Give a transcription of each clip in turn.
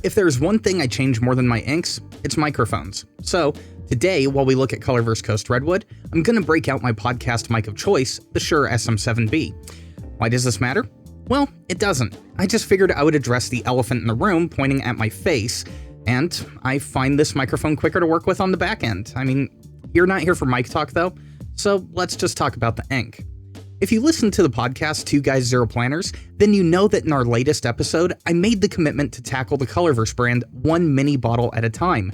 If there's one thing I change more than my inks, it's microphones. So today, while we look at Colorverse Coast Redwood, I'm going to break out my podcast mic of choice, the Shure SM7B. Why does this matter? Well, it doesn't. I just figured I would address the elephant in the room pointing at my face, and I find this microphone quicker to work with on the back end. I mean, you're not here for mic talk though, so let's just talk about the ink. If you listen to the podcast 2 Guys 0 Planners, then you know that in our latest episode, I made the commitment to tackle the Colorverse brand one mini bottle at a time.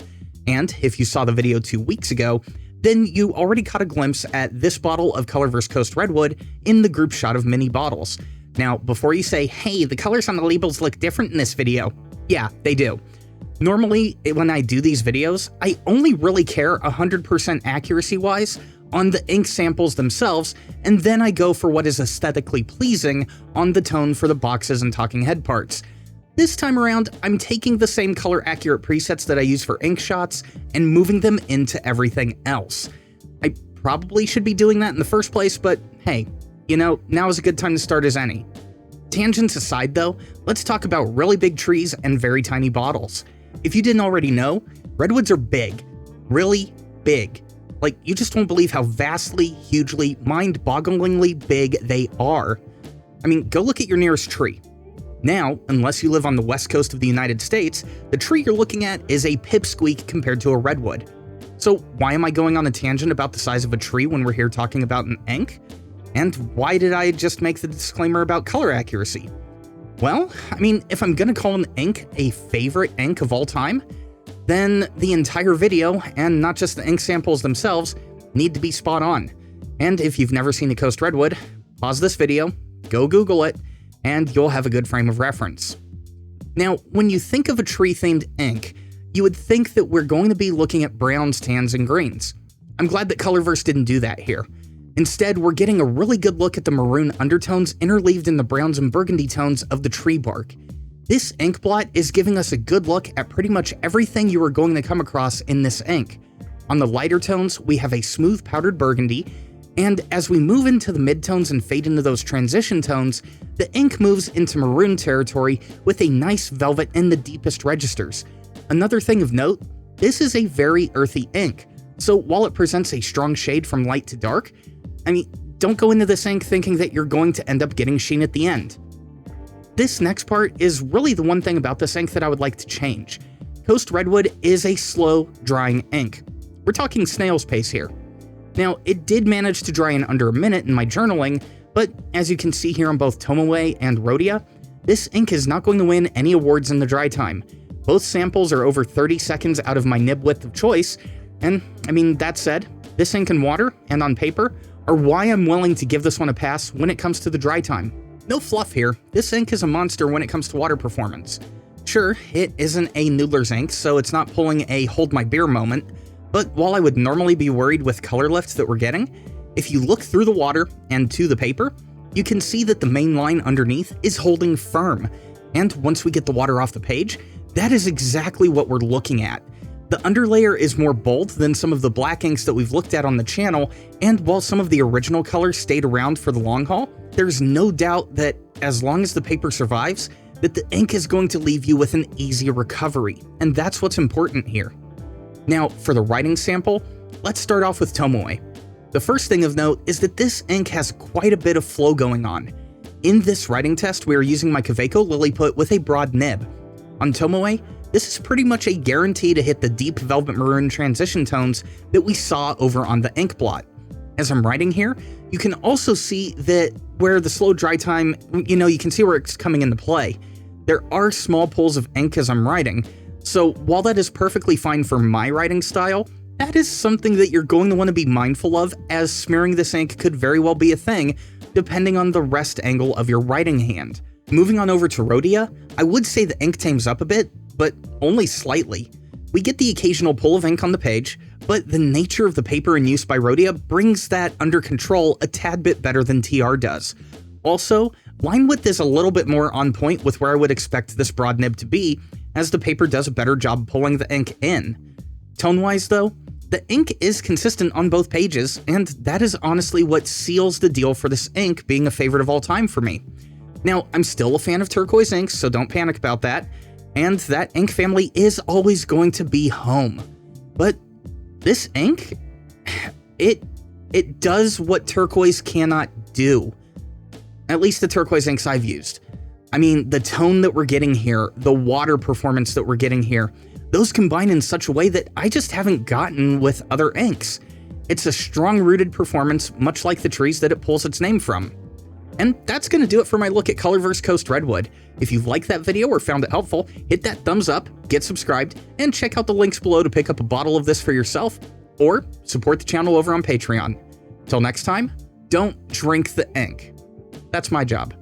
And if you saw the video 2 weeks ago, then you already caught a glimpse at this bottle of Colorverse Coast Redwood in the group shot of mini bottles. Now, before you say, hey, the colors on the labels look different in this video, yeah, they do. Normally, when I do these videos, I only really care 100% accuracy-wise on the ink samples themselves, and then I go for what is aesthetically pleasing on the tone for the boxes and talking head parts. This time around, I'm taking the same color-accurate presets that I use for ink shots and moving them into everything else. I probably should be doing that in the first place, but hey, you know, now is a good time to start as any. Tangents aside though, let's talk about really big trees and very tiny bottles. If you didn't already know, redwoods are big. Really big. Like, you just won't believe how vastly, hugely, mind-bogglingly big they are. I mean, go look at your nearest tree. Now, unless you live on the west coast of the United States, the tree you're looking at is a pipsqueak compared to a redwood. So why am I going on a tangent about the size of a tree when we're here talking about an ink? And why did I just make the disclaimer about color accuracy? Well, I mean, if I'm gonna call an ink a favorite ink of all time, then the entire video, and not just the ink samples themselves, need to be spot on. And if you've never seen a Coast Redwood, pause this video, go Google it, and you'll have a good frame of reference. Now, when you think of a tree-themed ink, you would think that we're going to be looking at browns, tans, and greens. I'm glad that Colorverse didn't do that here. Instead, we're getting a really good look at the maroon undertones interleaved in the browns and burgundy tones of the tree bark. This ink blot is giving us a good look at pretty much everything you are going to come across in this ink. On the lighter tones, we have a smooth powdered burgundy, and as we move into the midtones and fade into those transition tones, the ink moves into maroon territory with a nice velvet in the deepest registers. Another thing of note, this is a very earthy ink, so while it presents a strong shade from light to dark, I mean, don't go into this ink thinking that you're going to end up getting sheen at the end. This next part is really the one thing about this ink that I would like to change. Coast Redwood is a slow drying ink. We're talking snail's pace here. Now, it did manage to dry in under a minute in my journaling, but as you can see here on both Tomoe and Rhodia, this ink is not going to win any awards in the dry time. Both samples are over 30 seconds out of my nib width of choice, and I mean, that said, this ink in water and on paper are why I'm willing to give this one a pass when it comes to the dry time. No fluff here, this ink is a monster when it comes to water performance. Sure, it isn't a Noodler's ink, so it's not pulling a hold my beer moment, but while I would normally be worried with color lifts that we're getting, if you look through the water and to the paper, you can see that the main line underneath is holding firm. And once we get the water off the page, that is exactly what we're looking at. The underlayer is more bold than some of the black inks that we've looked at on the channel, and while some of the original colors stayed around for the long haul, there's no doubt that as long as the paper survives, that the ink is going to leave you with an easy recovery, and that's what's important here. Now, for the writing sample, let's start off with Tomoe. The first thing of note is that this ink has quite a bit of flow going on. In this writing test, we are using my Kaweco Lilliput with a broad nib. On Tomoe, this is pretty much a guarantee to hit the deep velvet maroon transition tones that we saw over on the ink blot. As I'm writing here, you can also see that where the slow dry time, you can see where it's coming into play. There are small pools of ink as I'm writing, so while that is perfectly fine for my writing style, that is something that you're going to want to be mindful of, as smearing this ink could very well be a thing, depending on the rest angle of your writing hand. Moving on over to Rhodia, I would say the ink tames up a bit, but only slightly. We get the occasional pull of ink on the page, but the nature of the paper in use by Rhodia brings that under control a tad bit better than TR does. Also, line width is a little bit more on point with where I would expect this broad nib to be, as the paper does a better job pulling the ink in. Tone-wise though, the ink is consistent on both pages, and that is honestly what seals the deal for this ink being a favorite of all time for me. Now, I'm still a fan of turquoise inks, so don't panic about that. and that ink family is always going to be home. But this ink, it does what turquoise cannot do. At least the turquoise inks I've used. I mean, the tone that we're getting here, the water performance that we're getting here, those combine in such a way that I just haven't gotten with other inks. It's a strong-rooted performance, much like the trees that it pulls its name from. And that's going to do it for my look at Colorverse Coast Redwood. If you liked that video or found it helpful, hit that thumbs up, get subscribed, and check out the links below to pick up a bottle of this for yourself, or support the channel over on Patreon. Till next time, don't drink the ink. That's my job.